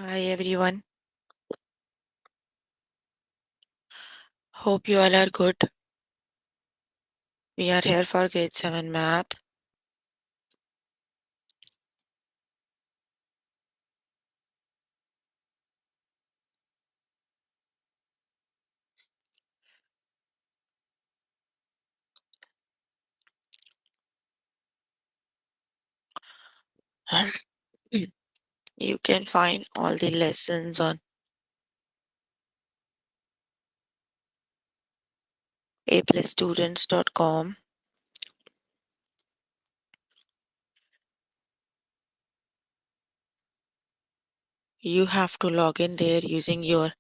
Hi everyone. Hope you all are good. We are here for grade 7 math. You can find all the lessons on aplusstudents.com. You have to log in there using your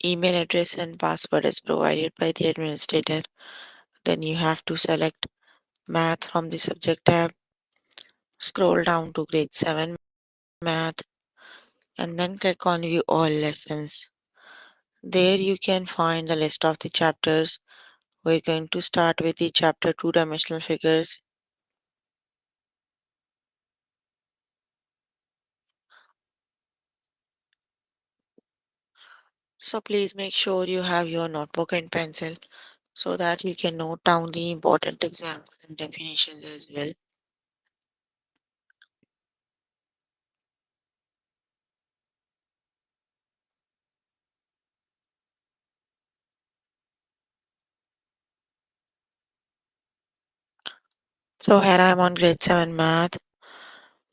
email address and password as provided by the administrator. Then you have to select math from the subject tab, scroll down to grade 7 math, and then click on view all lessons. There you can find the list of the chapters. We're going to start with the chapter two-dimensional figures. So please make sure you have your notebook and pencil so that you can note down the important examples and definitions as well. So here I am on grade 7 math.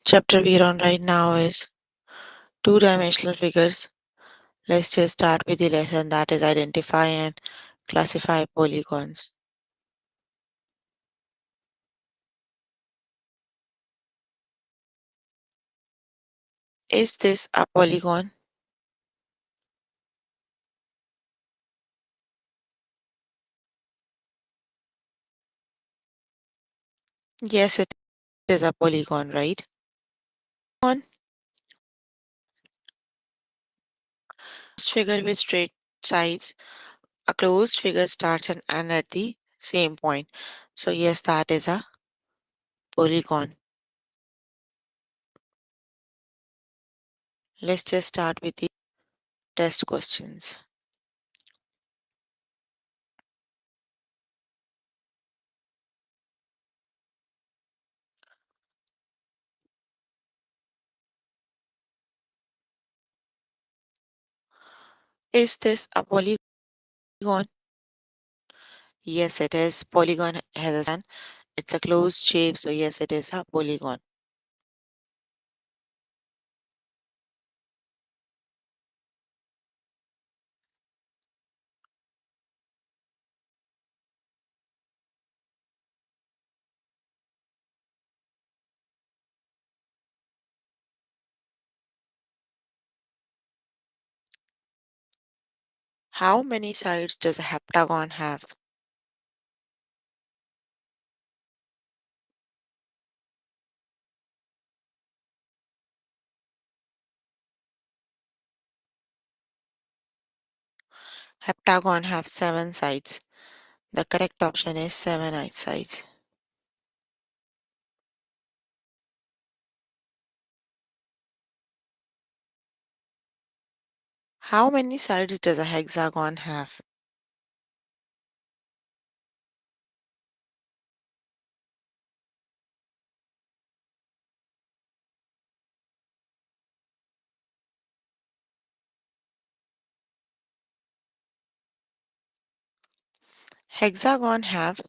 Chapter we're on right now is two-dimensional figures. Let's just start with the lesson that is identify and classify polygons. Is this a polygon? Yes, it is a polygon, right? On figure with straight sides, a closed figure starts and ends at the same point. So yes, that is a polygon. Let's just start with the test questions. Is this a polygon? Yes, it is. Polygon has a span. It's a closed shape, so yes, it is a polygon. How many sides does a heptagon have? Heptagon have 7 sides. The correct option is 7 sides. How many sides does a hexagon have? Hexagon have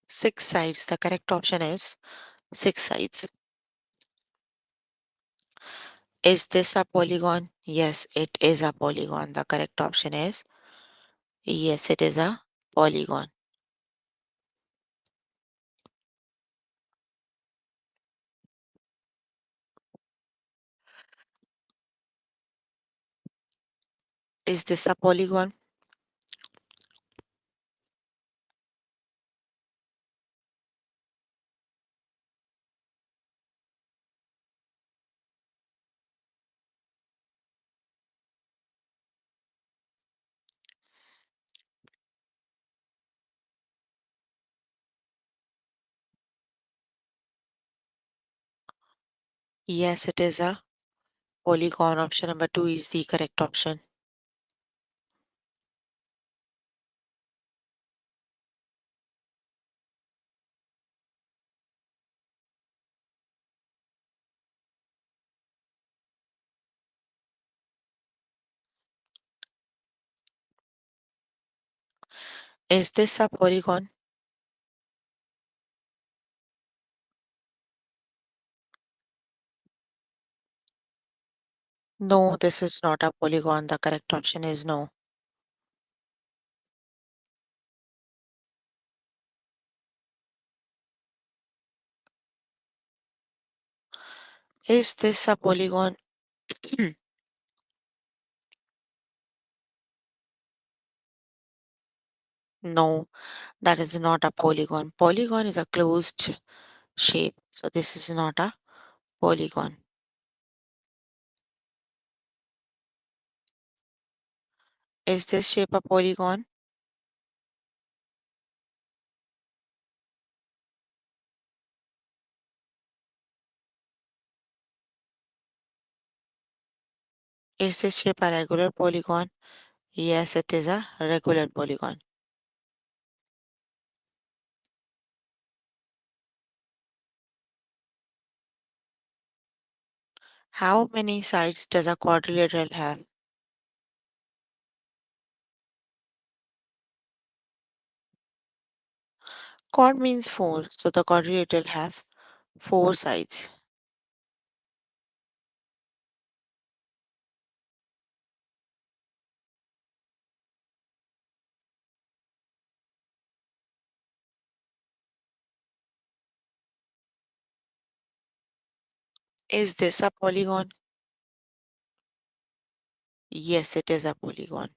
6 sides. The correct option is 6 sides. Is this a polygon? Yes, it is a polygon. The correct option is yes, it is a polygon. Is this a polygon? Yes, it is a polygon. Option number two is the correct option. Is this a polygon? No, this is not a polygon. The correct option is no. Is this a polygon? No, that is not a polygon. Polygon is a closed shape. So this is not a polygon. Is this shape a polygon? Is this shape a regular polygon? Yes, it is a regular polygon. How many sides does a quadrilateral have? Quad means four, so the quadrilateral have four sides. Is this a polygon? Yes, it is a polygon.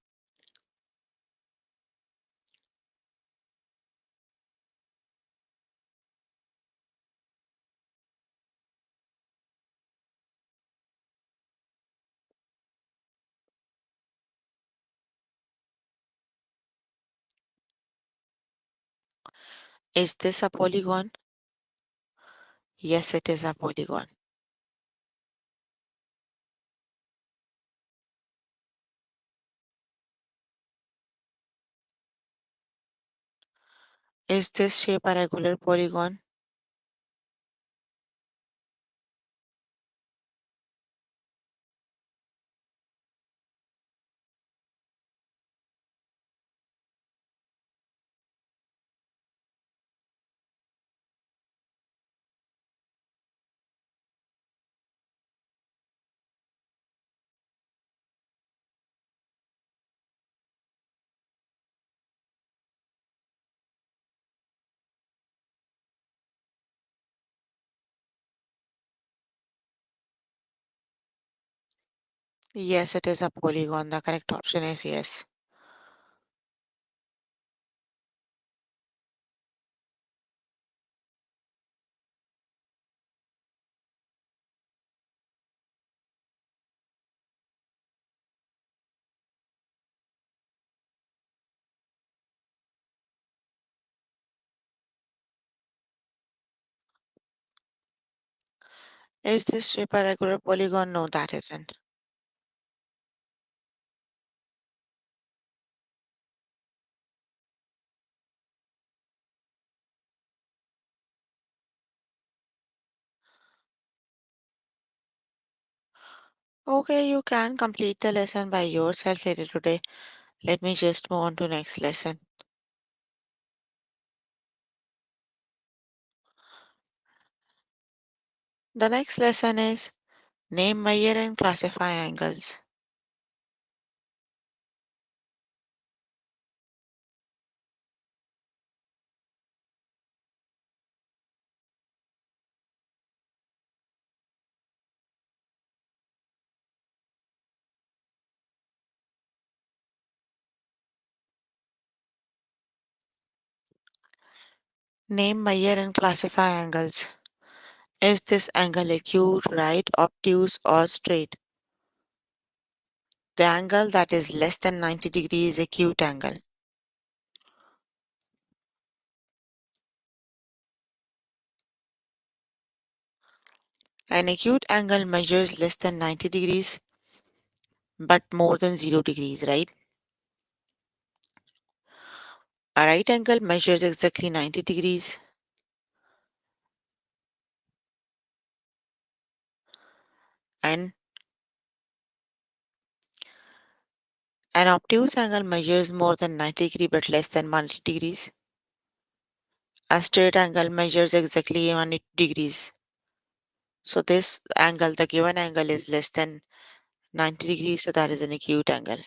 Is this a polygon? Yes, it is a polygon. Is this shape a regular polygon? Yes, it is a polygon. The correct option is yes. Is this shape a regular polygon? No, that isn't. Okay, you can complete the lesson by yourself later today. Let me just move on to next lesson. The next lesson is name, measure, and classify angles. Name, measure, and classify angles. Is this angle acute, right, obtuse, or straight? The angle that is less than 90 degrees is acute angle. An acute angle measures less than 90 degrees but more than 0 degrees, right? A right angle measures exactly 90 degrees, and an obtuse angle measures more than 90 degrees but less than 180 degrees. A straight angle measures exactly 180 degrees. So this angle, the given angle is less than 90 degrees, so that is an acute angle.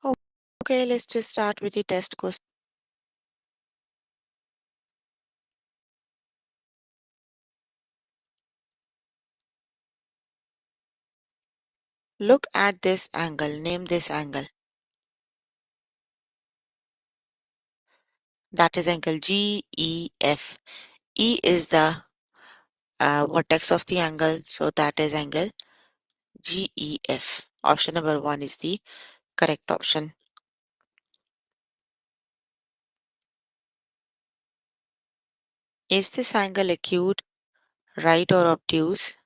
Oh, okay, let's just start with the test question. Look at this angle, name this angle. That is angle GEF. E is the vertex of the angle, so that is angle GEF. Option number one is the correct option. Is this angle acute, right, or obtuse?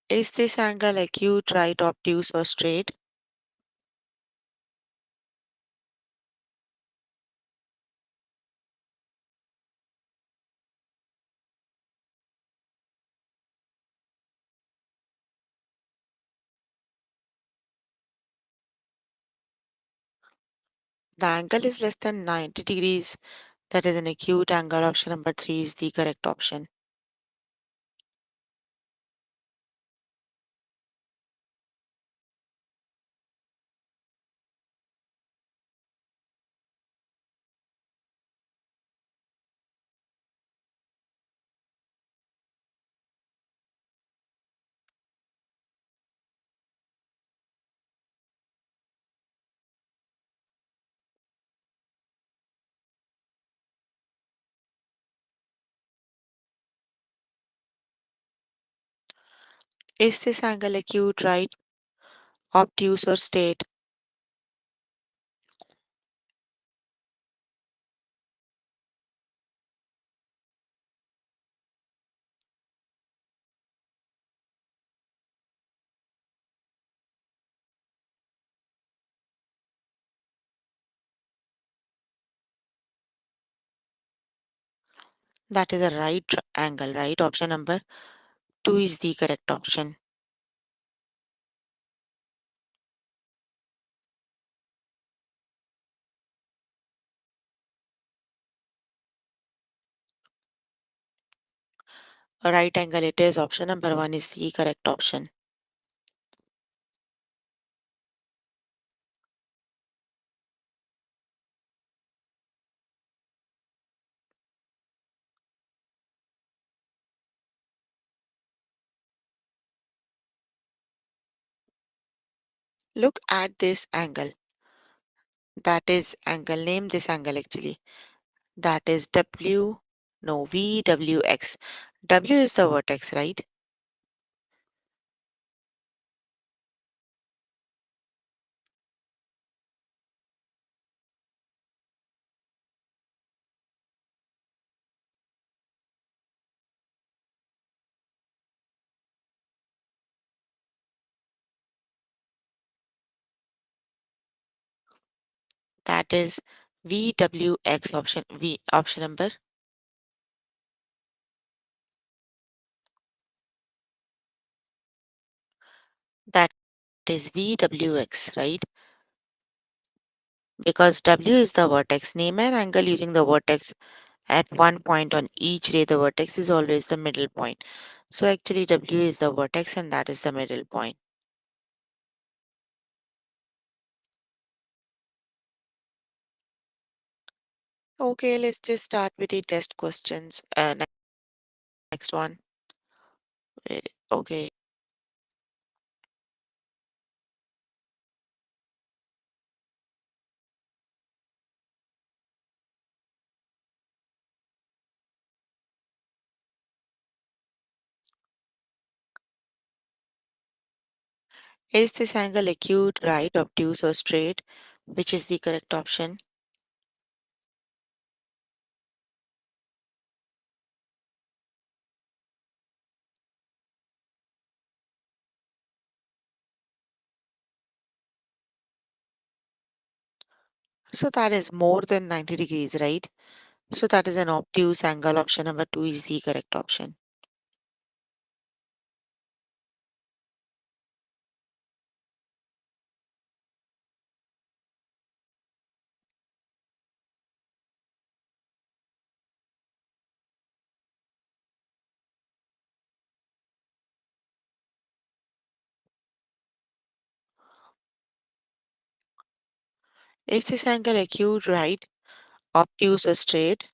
Is this angle acute, right, obtuse, or straight? The angle is less than 90 degrees. That is an acute angle. Option number three is the correct option. Is this angle acute, right, obtuse, or straight? That is a right angle, right? Option number two is the correct option. A right angle it is. Option number one is the correct option. Look at this angle. That is angle. Name this angle actually. That is W, no, VWX. W is the vertex, right? That is VWX option V option number. That is VWX, right? Because W is the vertex. Name an angle using the vertex at one point on each ray. The vertex is always the middle point. So actually W is the vertex and that is the middle point. Okay, let's just start with the test questions. Next one. Okay. Is this angle acute, right, obtuse, or straight? Which is the correct option? So that is more than 90 degrees, right? So that is an obtuse angle. Option number two is the correct option. Is this angle acute, right, obtuse, or straight?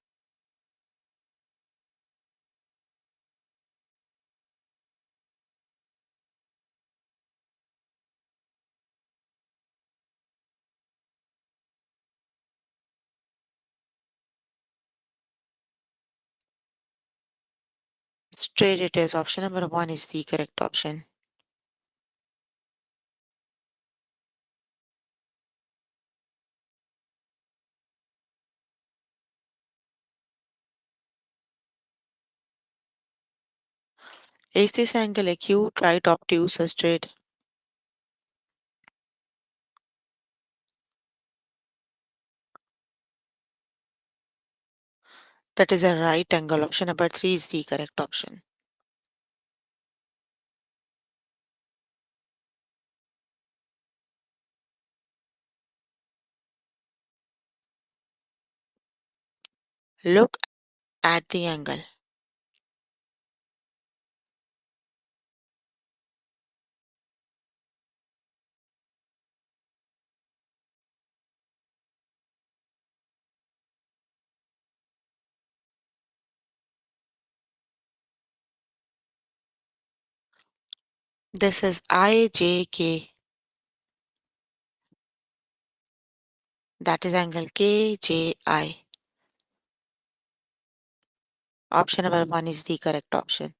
Straight it is. Option number one is the correct option. Is this angle acute, right, obtuse, or straight? That is a right angle. Option number three is the correct option. Look at the angle. This is IJK. That is angle KJI. Option number one is the correct option.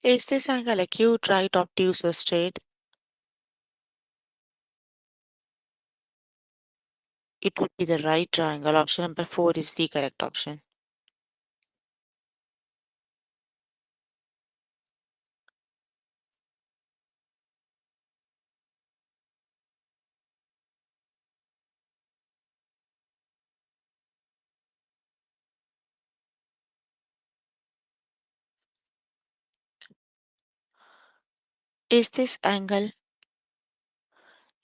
Is this angle acute, right, obtuse, or straight? It would be the right triangle. Option number four is the correct option. Is this angle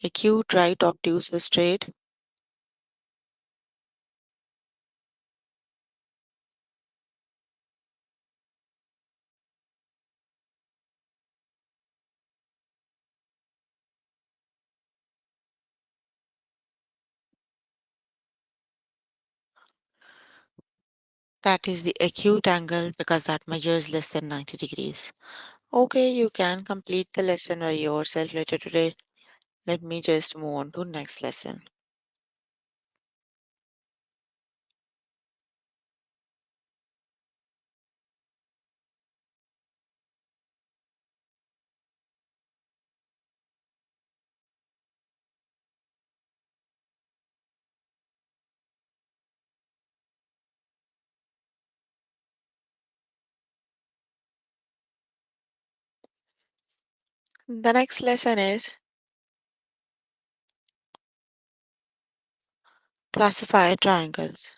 acute, right, obtuse, or straight? That is the acute angle because that measures less than 90 degrees. Okay, you can complete the lesson by yourself later today. Let me just move on to next lesson. The next lesson is Classify triangles.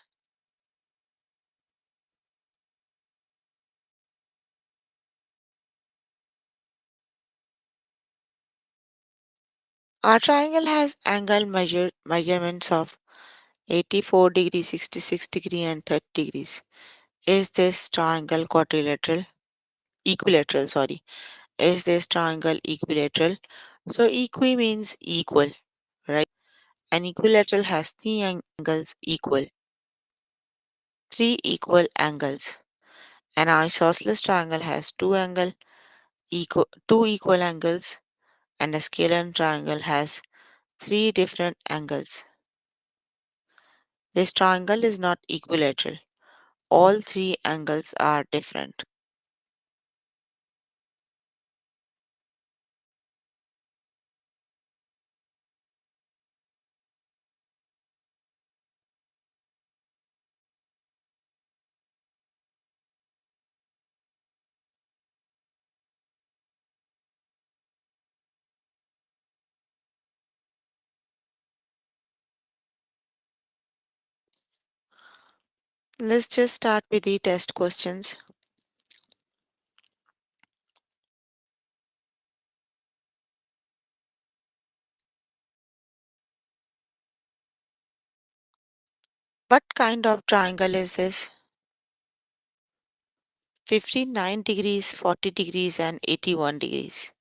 Our triangle has angle measurements of 84 degrees, 66 degree and 30 degrees. Is this triangle quadrilateral? Equilateral, sorry. Is this triangle equilateral? So equi means equal, right? An equilateral has three angles equal. Three equal angles. An isosceles triangle has two equal angles, and a scalar triangle has three different angles. This triangle is not equilateral. All three angles are different. Let's just start with the test questions. What kind of triangle is this? 59 degrees, 40 degrees, and 81 degrees.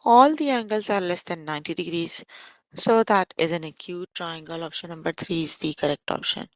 All the angles are less than 90 degrees, so that is an acute triangle. Option number 3 is the correct option.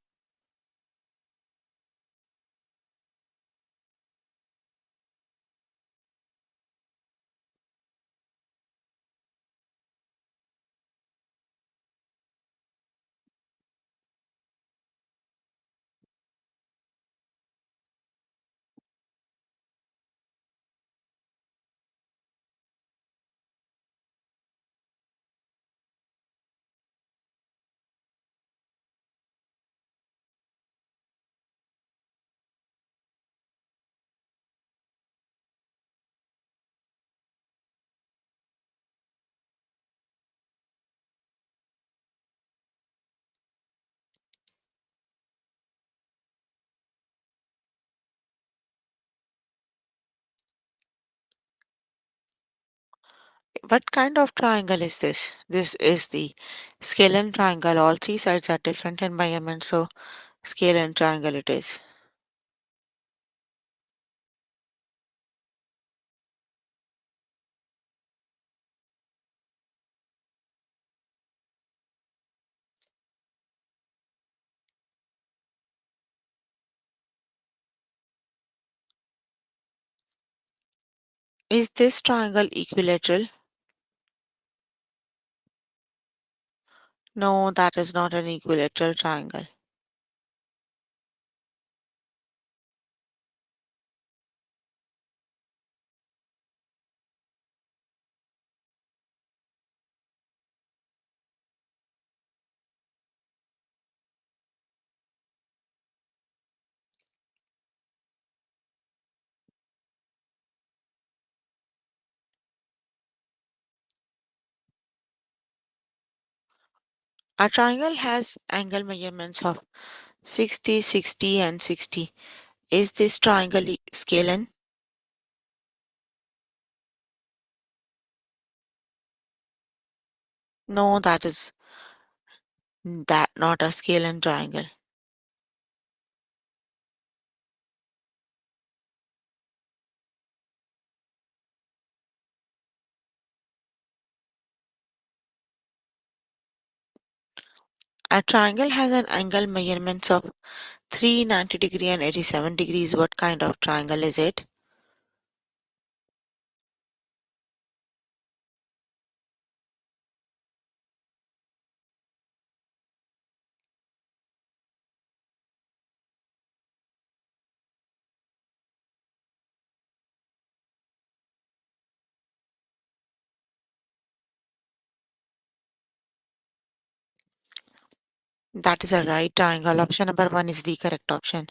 What kind of triangle is this? This is the scalene triangle. All three sides are different in measurement, so scalene triangle it is. Is this triangle equilateral? No, that is not an equilateral triangle. A triangle has angle measurements of 60, 60, and 60. Is this triangle scalene? No, that is that not a scalene triangle. A triangle has an angle measurements of 390 degree and 87 degrees. What kind of triangle is it? That is a right triangle. Option number one is the correct option.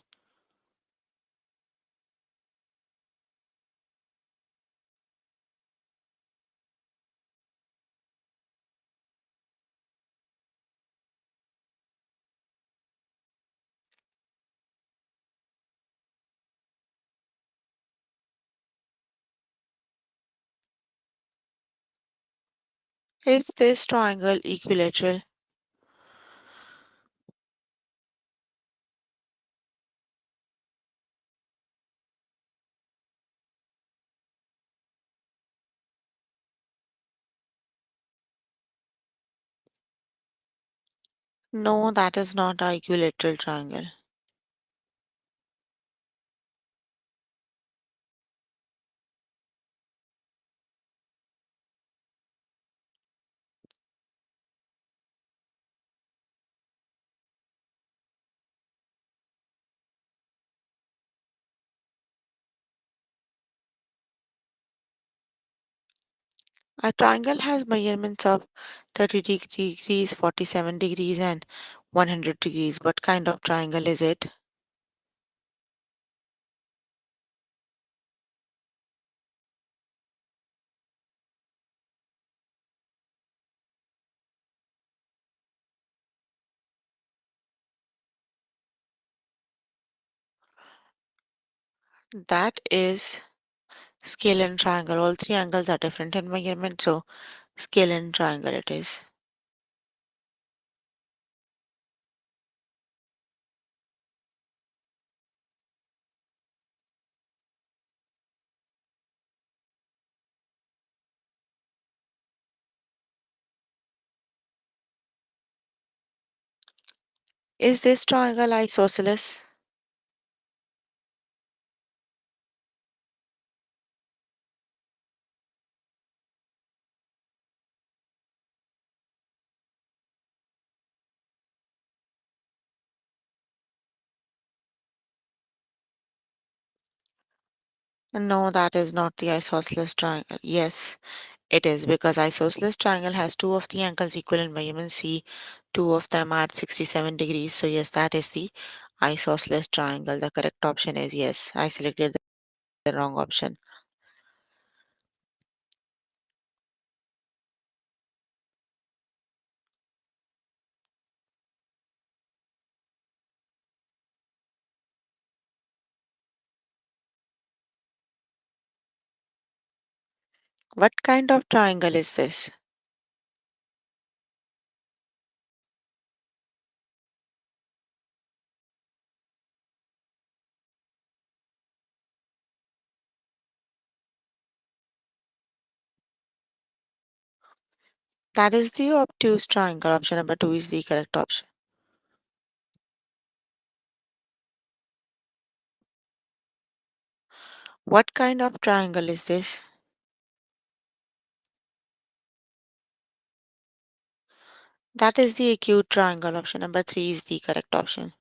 Is this triangle equilateral? No, that is not a equilateral triangle. A triangle has measurements of 30 degrees, 47 degrees, and 100 degrees. What kind of triangle is it? That is scale and triangle. All three angles are different in measurement, so scale and triangle it is. Is this triangle isosceles? No, that is not the isosceles triangle. Yes, it is because isosceles triangle has two of the angles equal in measurement C. Two of them are 67 degrees. So yes, that is the isosceles triangle. The correct option is yes. I selected the wrong option. What kind of triangle is this? That is the obtuse triangle. Option number two is the correct option. What kind of triangle is this? That is the acute triangle. Option number three is the correct option.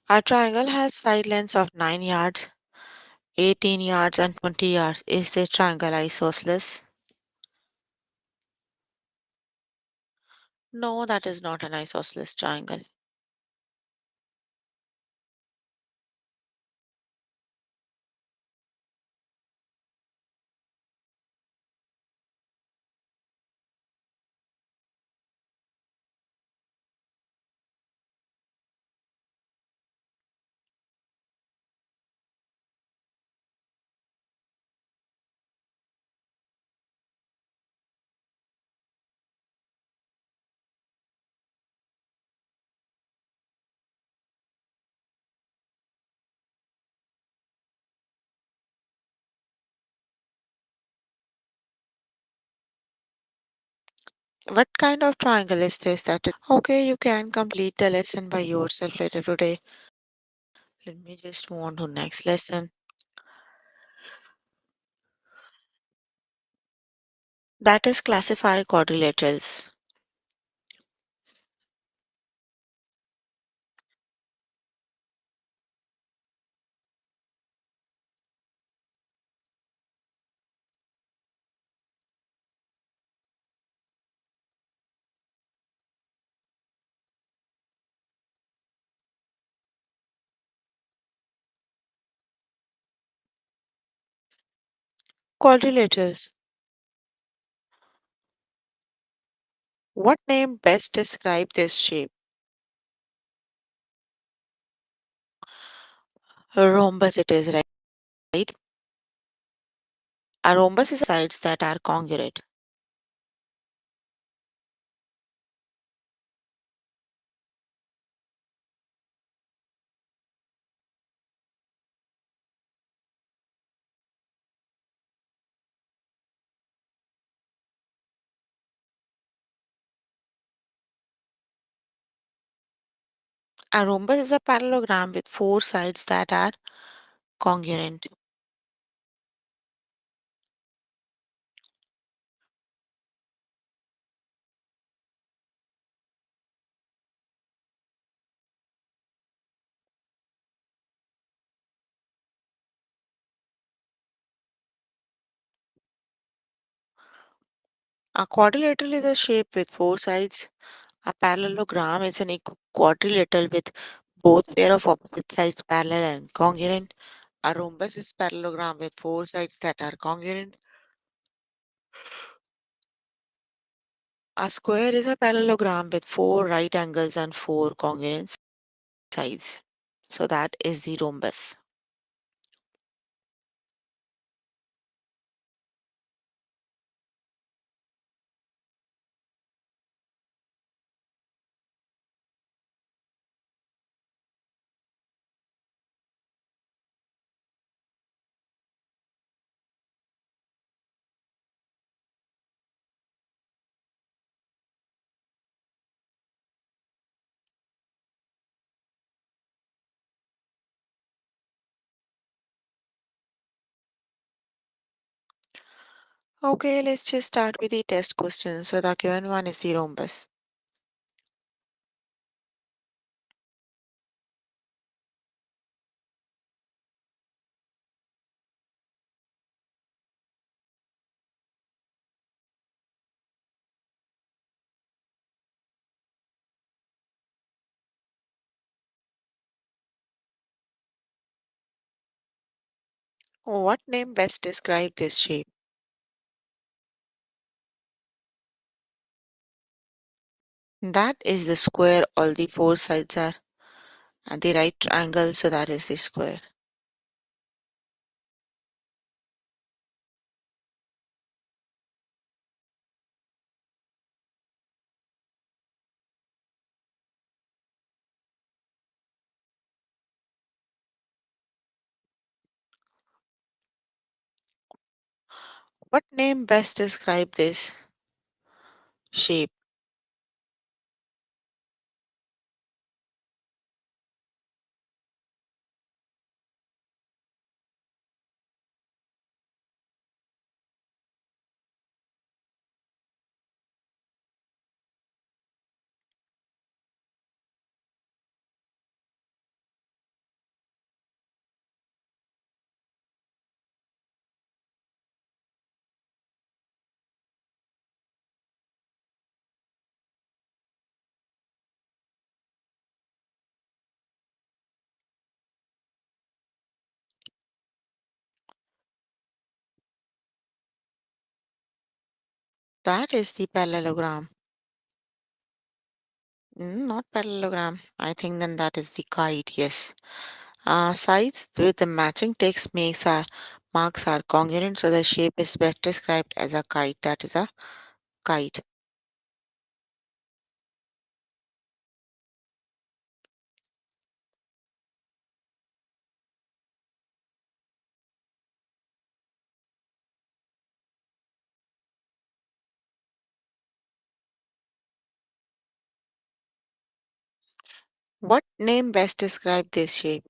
A triangle has side lengths of 9 yards, 18 yards, and 20 yards. Is this triangle isosceles? No, that is not an isosceles triangle. What kind of triangle is this? That is okay. You can complete the lesson by yourself later today. Let me just move on to next lesson. That is classify quadrilaterals. Quadrilaterals. What name best describe this shape? Rhombus it is, right? A rhombus is sides that are congruent. A rhombus is a parallelogram with four sides that are congruent. A quadrilateral is a shape with four sides. A parallelogram is an quadrilateral with both pair of opposite sides parallel and congruent. A rhombus is parallelogram with four sides that are congruent. A square is a parallelogram with four right angles and four congruent sides. So that is the rhombus. Okay, let's just start with the test question. So the given one is the rhombus. What name best describe this shape? That is the square. All the four sides are at the right angle, so that is the square. What name best describe this shape? That is the parallelogram. Not parallelogram. I think then that is the kite. Yes. Sides with the matching text makes our marks are congruent, so the shape is best described as a kite. That is a kite. What name best describe this shape?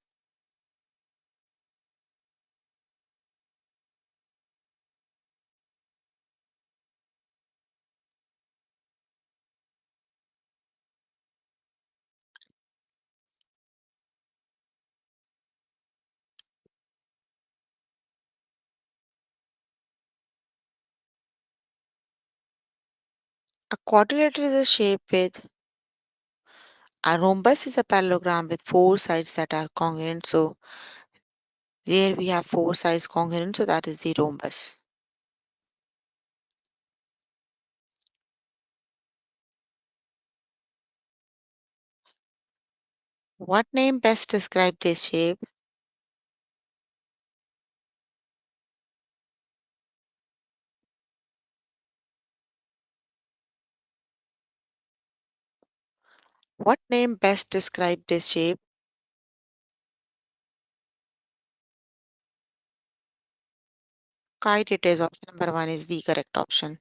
A quadrilateral is a shape with a rhombus is a parallelogram with four sides that are congruent. So there we have four sides congruent, so that is the rhombus. What name best describe this shape? What name best describe this shape? Kite it is. Option number one is the correct option.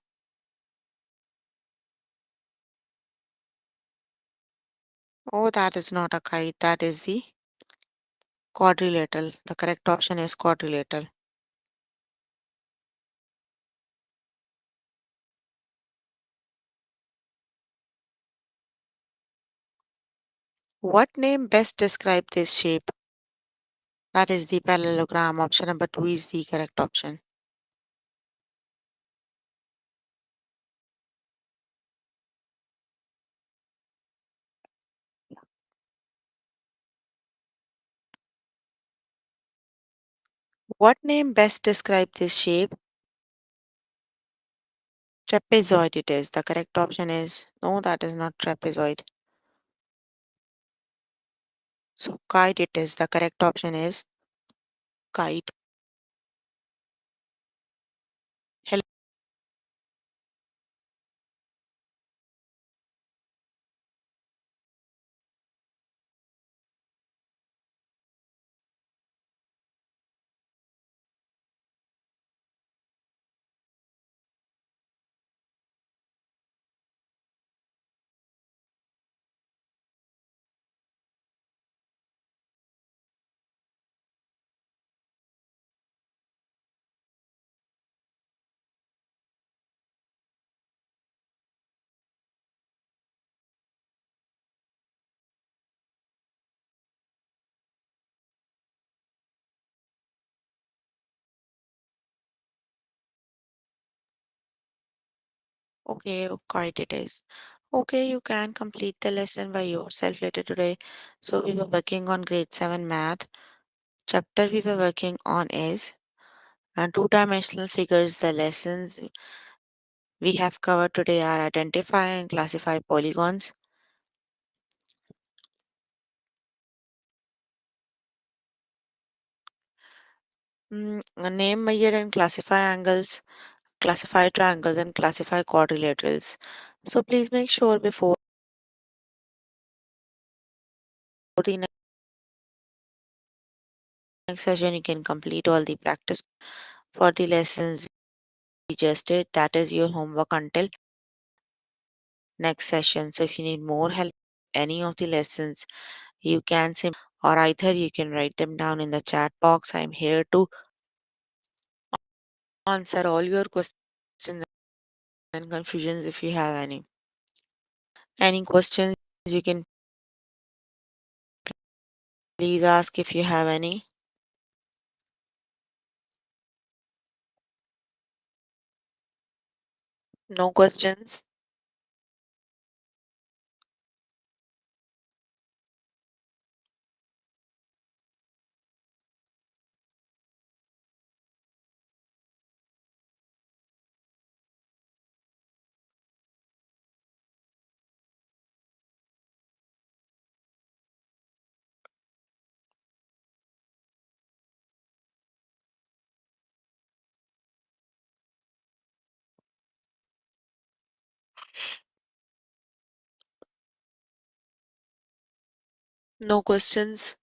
Oh, that is not a kite. That is the quadrilateral. The correct option is quadrilateral. What name best describe this shape? That is the parallelogram. Option number two is the correct option. What name best describe this shape? Trapezoid it is. The correct option is no, that is not trapezoid. So kite it is. The correct option is kite. Hello. Okay, kite it is. Okay, you can complete the lesson by yourself later today. So we were working on grade 7 math. Chapter we were working on is two-dimensional figures. The lessons we have covered today are identify and classify polygons, name, measure, and classify angles, classify triangles, and classify quadrilaterals. So please make sure before the next session you can complete all the practice for the lessons we just did. That is your homework until next session. So if you need more help any of the lessons, you can or either you can write them down in the chat box. I'm here to answer all your questions and confusions if you have any. Any questions you can please ask if you have any. No questions? No questions?